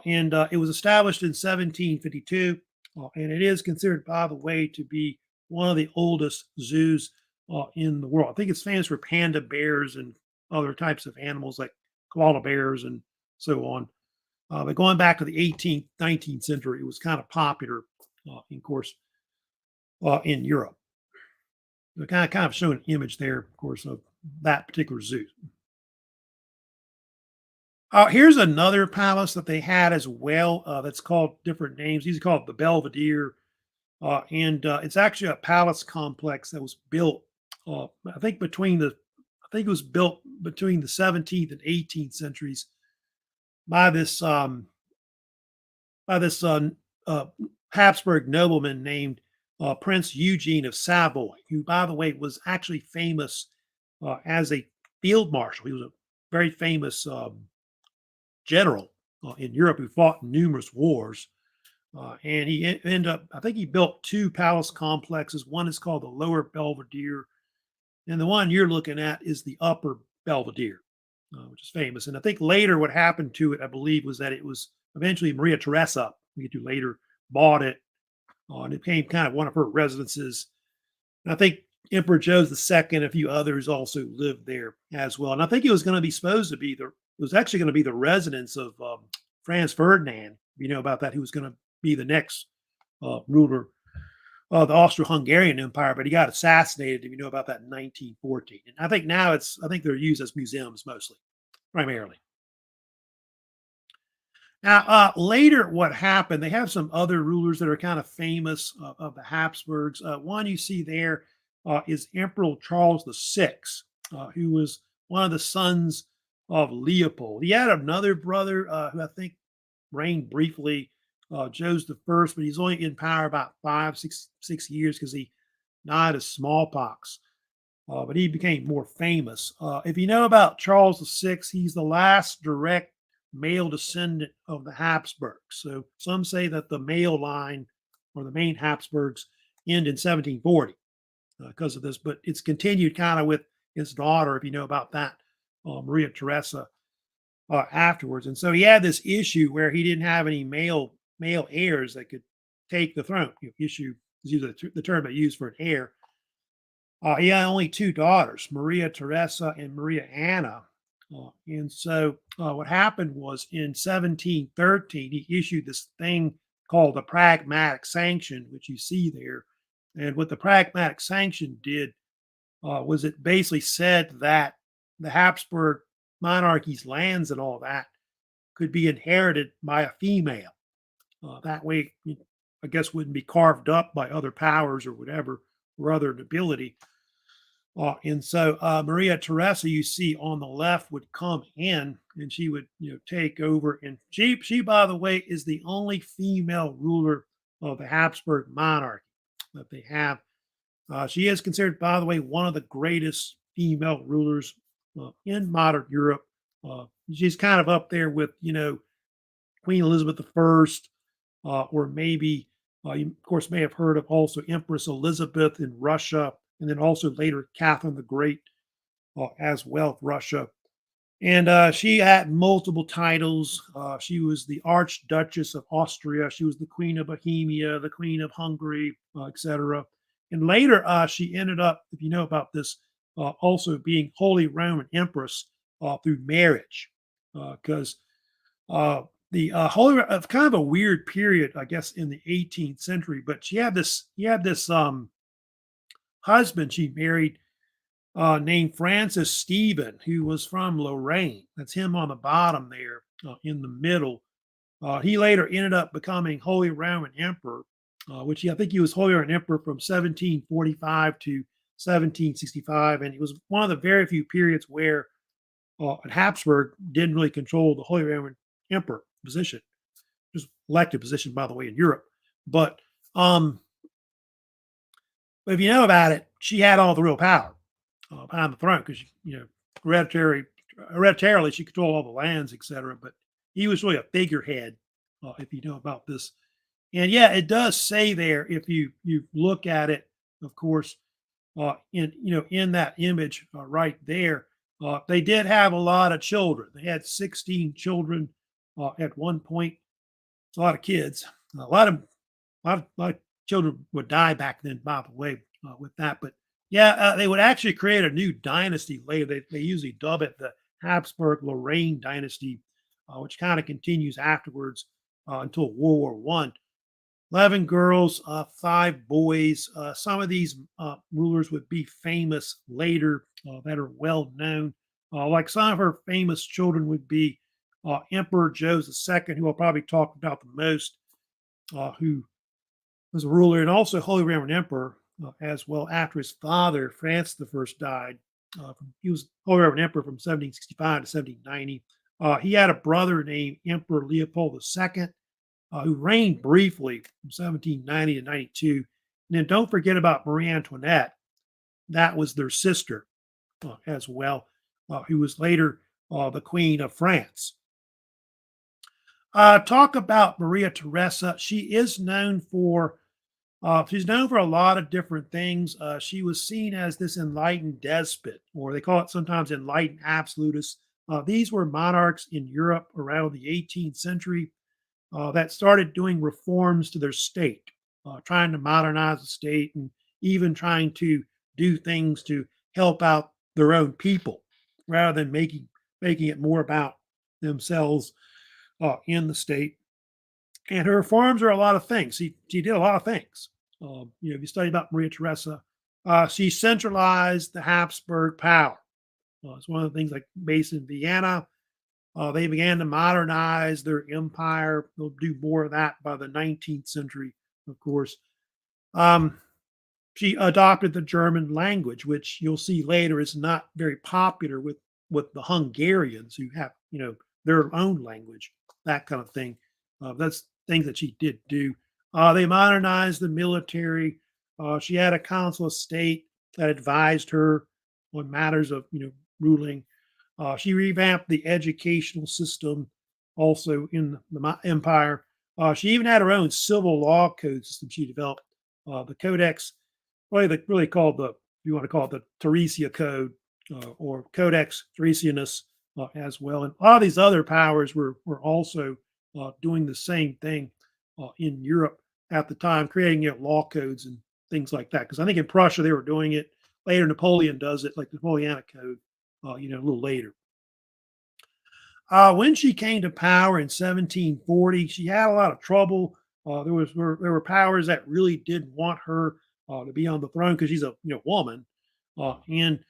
And it was established in 1752, and it is considered, by the way, to be one of the oldest zoos in the world. I think it's famous for panda bears and other types of animals like koala bears and so on. But going back to the 18th, 19th century, it was kind of popular, of course, in Europe. So kind of showing an image there, of course, of that particular zoo. Here's another palace that they had as well that's called different names. These are called the Belvedere. And it's actually a palace complex that was built, I think it was built between the 17th and 18th centuries by this Habsburg nobleman named Prince Eugene of Savoy, who, by the way, was actually famous as a field marshal. He was a very famous general in Europe who fought in numerous wars. And he ended up, I think he built two palace complexes. One is called the Lower Belvedere, and the one you're looking at is the Upper Belvedere, which is famous. And I think later what happened to it, I believe, was that it was eventually Maria Theresa, we get to later, bought it, and it became kind of one of her residences. And I think Emperor Joseph II, a few others also lived there as well. And I think it was going to be supposed to be it was actually going to be the residence of Franz Ferdinand. You know about that, who was going to be the next ruler of the Austro-Hungarian Empire, but he got assassinated, if you know about that, in 1914. And I think now I think they're used as museums mostly, primarily. Now, later, what happened, they have some other rulers that are kind of famous of the Habsburgs. One you see there is Emperor Charles VI, who was one of the sons of Leopold. He had another brother who I think reigned briefly, Joseph the First, but he's only in power about 6 years because he died of smallpox. But he became more famous. If you know about Charles VI, he's the last direct male descendant of the Habsburgs. So some say that the male line or the main Habsburgs end in 1740 because of this, but it's continued kind of with his daughter, if you know about that, Maria Theresa, afterwards. And so he had this issue where he didn't have any male heirs that could take the throne. Issue is usually the term they use for an heir. He had only two daughters, Maria Theresa and Maria Anna. And so what happened was in 1713, he issued this thing called the Pragmatic Sanction, which you see there. And what the Pragmatic Sanction did was it basically said that the Habsburg monarchy's lands and all that could be inherited by a female. That way, I guess, wouldn't be carved up by other powers or whatever, or other nobility. And so Maria Theresa, you see on the left, would come in and she would, take over. And she, by the way, is the only female ruler of the Habsburg monarchy that they have. She is considered, by the way, one of the greatest female rulers in modern Europe. She's kind of up there with, Queen Elizabeth I, or maybe, you, of course, may have heard of also Empress Elizabeth in Russia, and then also later Catherine the Great as well of Russia. And she had multiple titles. She was the Archduchess of Austria. She was the Queen of Bohemia, the Queen of Hungary, etc. And later, she ended up, if you know about this, also being Holy Roman Empress through marriage, because the Holy kind of a weird period, I guess, in the 18th century. But she had this husband she married named Francis Stephen, who was from Lorraine. That's him on the bottom there in the middle. He later ended up becoming Holy Roman Emperor, which I think he was Holy Roman Emperor from 1745 to 1765. And it was one of the very few periods where Habsburg didn't really control the Holy Roman Emperor position. Just elected position, by the way, in Europe. But if you know about it, she had all the real power behind the throne because, hereditarily, she controlled all the lands, etc. But he was really a figurehead, if you know about this. And yeah, it does say there, if you look at it, of course, in that image right there, they did have a lot of children. They had 16 children at one point. It's a lot of kids. A lot of children would die back then, by the way, with that. But yeah, they would actually create a new dynasty later. They usually dub it the Habsburg Lorraine dynasty, which kind of continues afterwards until World War One. 11 girls, 5 boys. Some of these rulers would be famous later that are well known. Like some of her famous children would be Emperor Joseph II, who I'll probably talk about the most, who was a ruler and also Holy Roman Emperor as well after his father, Francis I, died. He was Holy Roman Emperor from 1765 to 1790. He had a brother named Emperor Leopold II, who reigned briefly from 1790 to 92. And then don't forget about Marie Antoinette. That was their sister as well, who was later the Queen of France. Talk about Maria Theresa. She's known for a lot of different things. She was seen as this enlightened despot, or they call it sometimes enlightened absolutist. These were monarchs in Europe around the 18th century that started doing reforms to their state, trying to modernize the state and even trying to do things to help out their own people rather than making it more about themselves in the state. And her reforms are a lot of things. She did a lot of things. If you study about Maria Theresa, she centralized the Habsburg power. It's one of the things like based in Vienna. They began to modernize their empire. They'll do more of that by the 19th century, of course. Um, she adopted the German language, which you'll see later is not very popular with the Hungarians who have their own language, that kind of thing. That's things that she did do. They modernized the military. She had a council of state that advised her on matters of ruling. She revamped the educational system also in the empire. She even had her own civil law code system she developed. The Codex, really called if you want to call it the Theresia Code or Codex Theresianus as well. And a lot of these other powers were also doing the same thing in Europe at the time, creating law codes and things like that. Because I think in Prussia they were doing it later. Napoleon does it, like the Napoleonic Code, a little later. When she came to power in 1740, she had a lot of trouble. There were powers that really didn't want her to be on the throne because she's a woman. And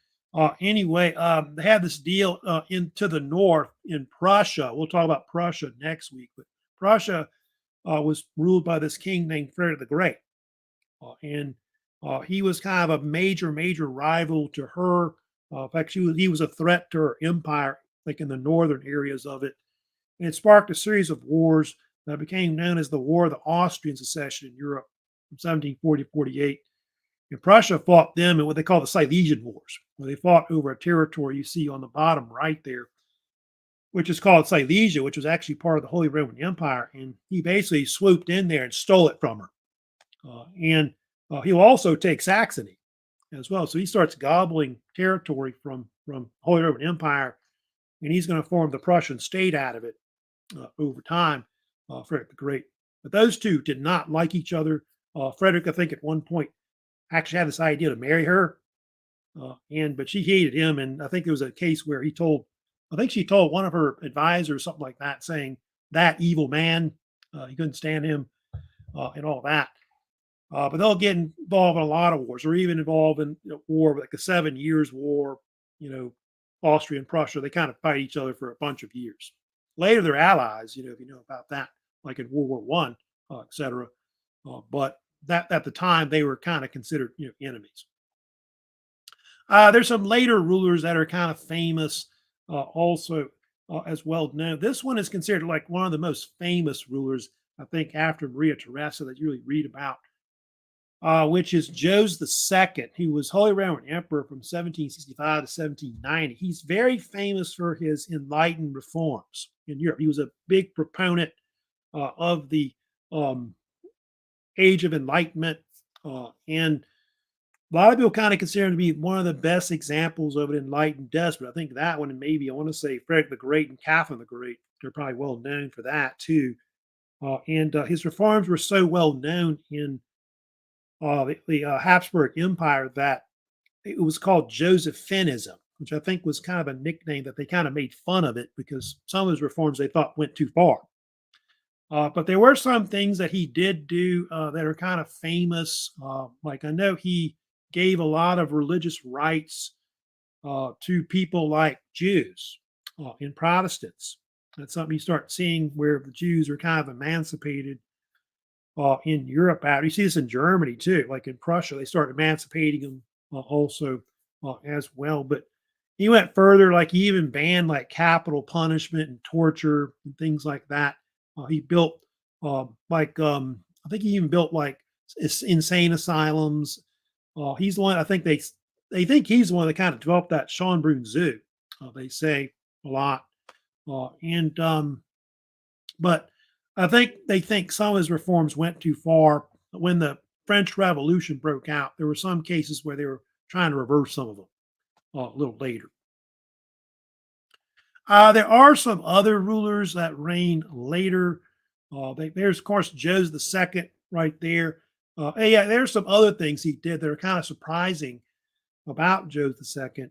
anyway, they had this deal into the north in Prussia. We'll talk about Prussia next week, but Prussia was ruled by this king named Frederick the Great, and he was kind of a major rival to her. In fact, he was a threat to her empire, like in the northern areas of it. And it sparked a series of wars that became known as the War of the Austrian Secession in Europe from 1740 to 48. And Prussia fought them in what they call the Silesian Wars, where they fought over a territory you see on the bottom right there, which is called Silesia, which was actually part of the Holy Roman Empire. And he basically swooped in there and stole it from her. And he'll also take Saxony as well. So he starts gobbling territory from Holy Roman Empire, and he's going to form the Prussian state out of it over time, Frederick the Great. But those two did not like each other. Frederick, I think, at one point actually had this idea to marry her, but she hated him, and I think there was a case where I think she told one of her advisors something like that, saying that evil man, he couldn't stand him, and all that. But they'll get involved in a lot of wars, or even involved in war, like the 7 Years' War. Austria and Prussia, they kind of fight each other for a bunch of years. Later, they're allies. If you know about that, like in World War One, etc. But that at the time they were kind of considered enemies. There's some later rulers that are kind of famous, also as well known. This one is considered like one of the most famous rulers, I think, after Maria Theresa that you really read about, which is Jose II, who was Holy Roman Emperor from 1765 to 1790. He's very famous for his enlightened reforms in Europe. He was a big proponent of the Age of Enlightenment, and a lot of people kind of consider him to be one of the best examples of an enlightened despot. I think that one, and maybe I want to say Frederick the Great and Catherine the Great, they're probably well known for that too. And his reforms were so well known in the Habsburg Empire that it was called Josephinism, which I think was kind of a nickname that they kind of made fun of it because some of his reforms they thought went too far. But there were some things that he did do that are kind of famous. Like I know he gave a lot of religious rights to people like Jews and Protestants. That's something you start seeing where the Jews are kind of emancipated in Europe. You see this in Germany too, like in Prussia, they start emancipating them also as well. But he went further, like he even banned like capital punishment and torture and things like that. He built I think he even built like insane asylums. He's the one I think they think he's the one that kind of developed that Schönbrunn Zoo. They say a lot, and but I think they think some of his reforms went too far. When the French Revolution broke out, there were some cases where they were trying to reverse some of them a little later. There are some other rulers that reigned later. There's, of course, Joseph the Second right there. Yeah, there's some other things he did that are kind of surprising about Joseph the Second.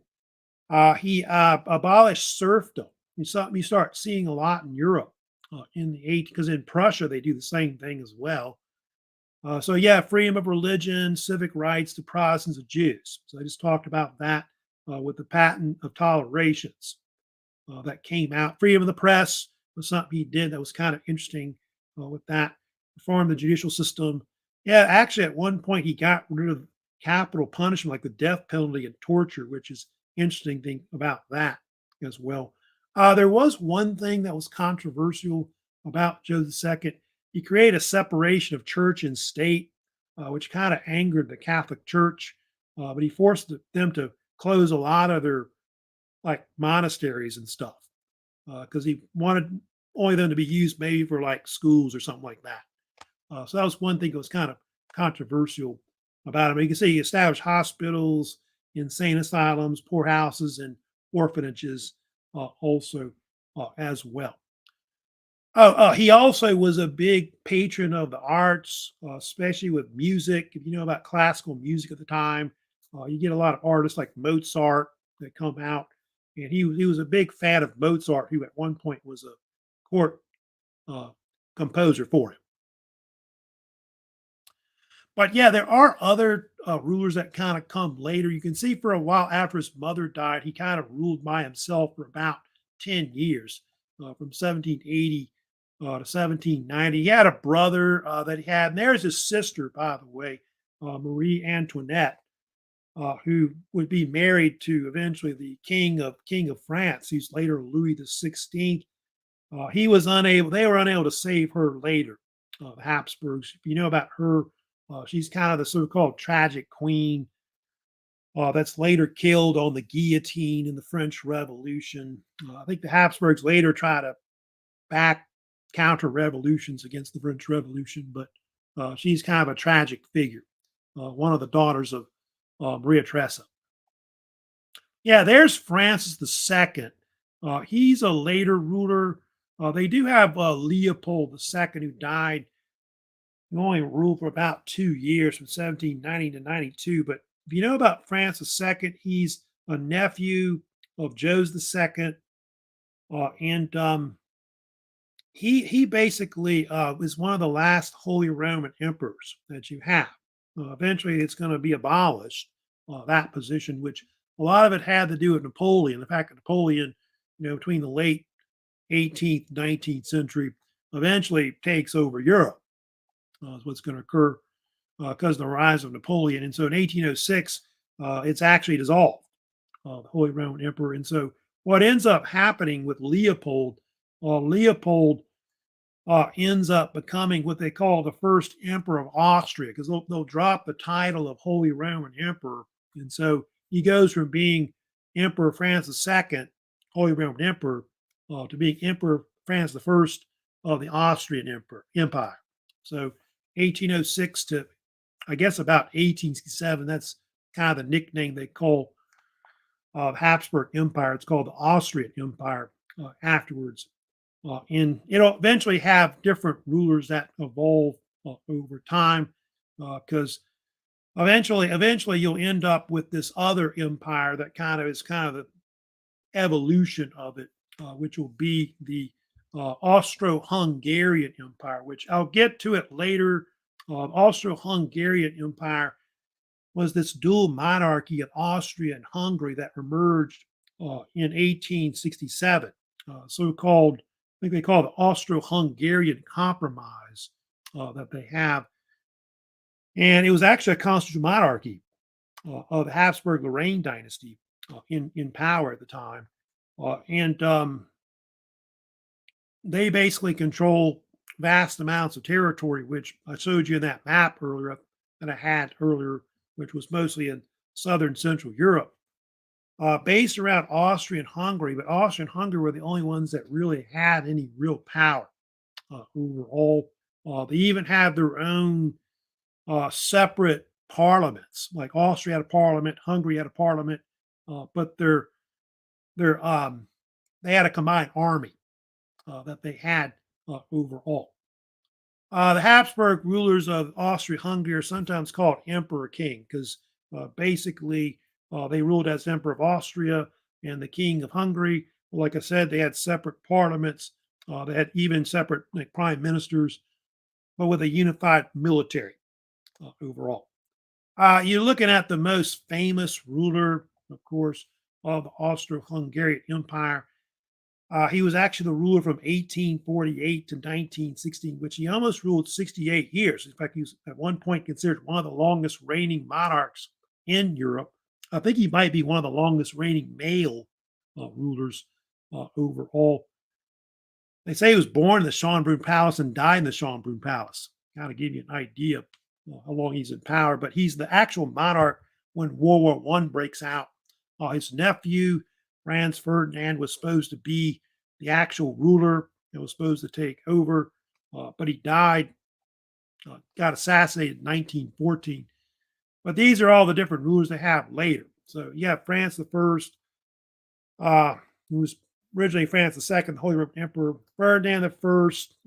He abolished serfdom. It's something you start seeing a lot in Europe in the 80s, because in Prussia they do the same thing as well. So yeah, freedom of religion, civic rights to Protestants and Jews. So I just talked about that with the patent of tolerations that came out. Freedom of the press was something he did that was kind of interesting with that. Reformed the judicial system. Yeah, actually, at one point he got rid of capital punishment like the death penalty and torture, which is interesting thing about that as well. There was one thing that was controversial about Joe II. He created a separation of church and state, which kind of angered the Catholic Church, but he forced them to close a lot of their like monasteries and stuff because he wanted only them to be used maybe for like schools or something like that. So that was one thing that was kind of controversial about him. You can see he established hospitals, insane asylums, poorhouses, and orphanages also as well. He also was a big patron of the arts, especially with music. If you know about classical music at the time, you get a lot of artists like Mozart that come out, and he was a big fan of Mozart, who at one point was a court uh, composer for him. But yeah, there are other rulers that kind of come later. You can see for a while after his mother died, he kind of ruled by himself for about 10 years, from 1780 to 1790. He had a brother that he had, and there's his sister, by the way, Marie Antoinette, who would be married to eventually the King of France, who's later Louis the 16th. They were unable to save her later, the Habsburgs. If you know about her, she's kind of the so-called tragic queen that's later killed on the guillotine in the French Revolution. I think the Habsburgs later try to back counter revolutions against the French Revolution, but she's kind of a tragic figure, one of the daughters of Maria Theresa. Yeah, there's Francis II. He's a later ruler. They do have Leopold II, who died. He only ruled for about 2 years, from 1790 to 92. But if you know about Francis II, he's a nephew of Joseph II, and he basically is one of the last Holy Roman emperors that you have. Eventually, it's going to be abolished, that position, which a lot of it had to do with Napoleon. The fact that Napoleon, between the late 18th, 19th century, eventually takes over Europe. Is what's going to occur because of the rise of Napoleon. And so in 1806, it's actually dissolved, the Holy Roman Emperor. And so what ends up happening with Leopold, Leopold ends up becoming what they call the first emperor of Austria, because they'll drop the title of Holy Roman Emperor. And so he goes from being Emperor Francis II, Holy Roman Emperor, to being Emperor Francis I of the Austrian Empire. So 1806 to, I guess, about 1867, that's kind of the nickname they call Habsburg Empire. It's called the Austrian Empire afterwards. And it'll eventually have different rulers that evolve over time, because eventually you'll end up with this other empire that is kind of the evolution of it, which will be the Austro-Hungarian Empire, which I'll get to it later. Austro-Hungarian Empire was this dual monarchy of Austria and Hungary that emerged in 1867, so-called, I think they call it the Austro-Hungarian Compromise that they have. And it was actually a constitutional monarchy of the Habsburg Lorraine dynasty in power at the time. And they basically control vast amounts of territory, which I showed you in that map earlier that I had earlier, which was mostly in southern Central Europe, based around Austria and Hungary. But Austria and Hungary were the only ones that really had any real power overall. They even had their own separate parliaments. Like Austria had a parliament, Hungary had a parliament, but they're they had a combined army that they had overall. The Habsburg rulers of Austria-Hungary are sometimes called emperor king because basically they ruled as emperor of Austria and the king of Hungary. Like I said, they had separate parliaments. They had even separate like, prime ministers, but with a unified military overall. You're looking at the most famous ruler, of course, of the Austro-Hungarian Empire. He was actually the ruler from 1848 to 1916, which he almost ruled 68 years. In fact, he was at one point considered one of the longest reigning monarchs in Europe. I think he might be one of the longest reigning male rulers overall. They say he was born in the Schönbrunn Palace and died in the Schönbrunn Palace. Kind of give you an idea of how long he's in power. But he's the actual monarch when World War One breaks out. His nephew, Franz Ferdinand, was supposed to be the actual ruler and was supposed to take over, but he died, got assassinated in 1914. But these are all the different rulers they have later. So you have Francis I, who was originally Francis II, the Holy Roman Emperor. Ferdinand I,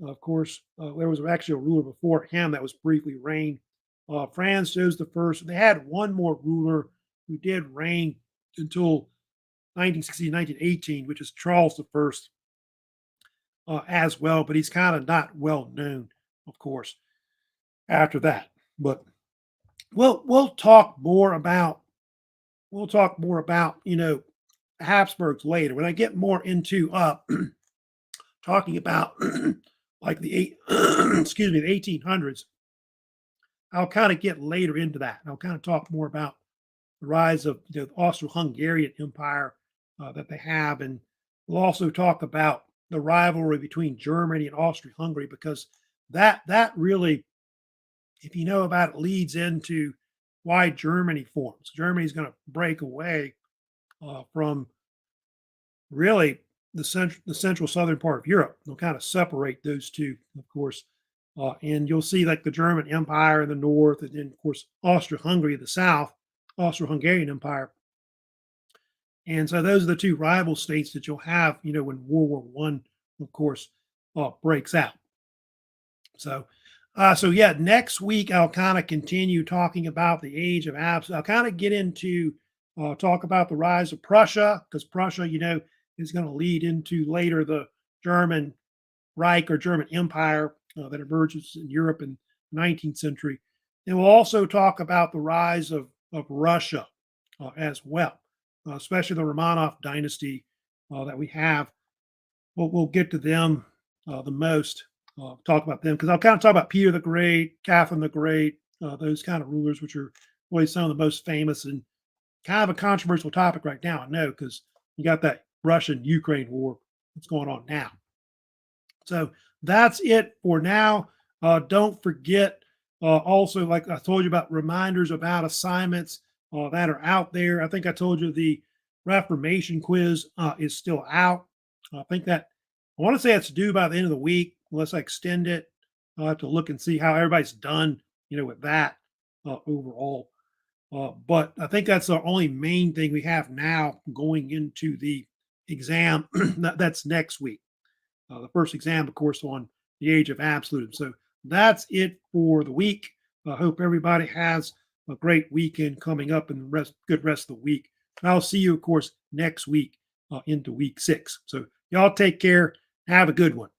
of course, there was actually a ruler before him that was briefly reigned. Franz Joseph I. They had one more ruler who did reign until 1916, 1918, which is Charles I as well, but he's kind of not well known, of course, after that. But we'll talk more about Habsburgs later when I get more into talking about like the excuse me, the 1800s. I'll kind of get later into that. I'll kind of talk more about the rise of the Austro-Hungarian Empire that they have, and we'll also talk about the rivalry between Germany and Austria-Hungary because that really, if you know about it, leads into why Germany forms. Germany is going to break away from really the central southern part of Europe. They'll kind of separate those two, of course. And you'll see like the German Empire in the north, and then, of course, Austria-Hungary in the south, Austro-Hungarian Empire. And so those are the two rival states that you'll have, when World War One, of course, breaks out. So, yeah, next week I'll kind of continue talking about the age of Habsburg. I'll kind of get into talk about the rise of Prussia, because Prussia, is going to lead into later the German Reich or German Empire that emerges in Europe in the 19th century. And we'll also talk about the rise of Russia as well, especially the Romanov dynasty that we have. We'll get to them the most, talk about them, because I'll kind of talk about Peter the Great, Catherine the Great, those kind of rulers, which are really some of the most famous and kind of a controversial topic right now, I know, because you got that Russian-Ukraine war that's going on now. So that's it for now. Don't forget, also, like I told you about reminders about assignments that are out there. I think I told you the Reformation quiz is still out. I want to say it's due by the end of the week, unless I extend it. I'll have to look and see how everybody's done, with that overall. But I think that's the only main thing we have now going into the exam. That's next week. The first exam, of course, on the age of absolutism. So that's it for the week. I hope everybody has a great weekend coming up and good rest of the week. And I'll see you, of course, next week into week 6. So y'all take care. Have a good one.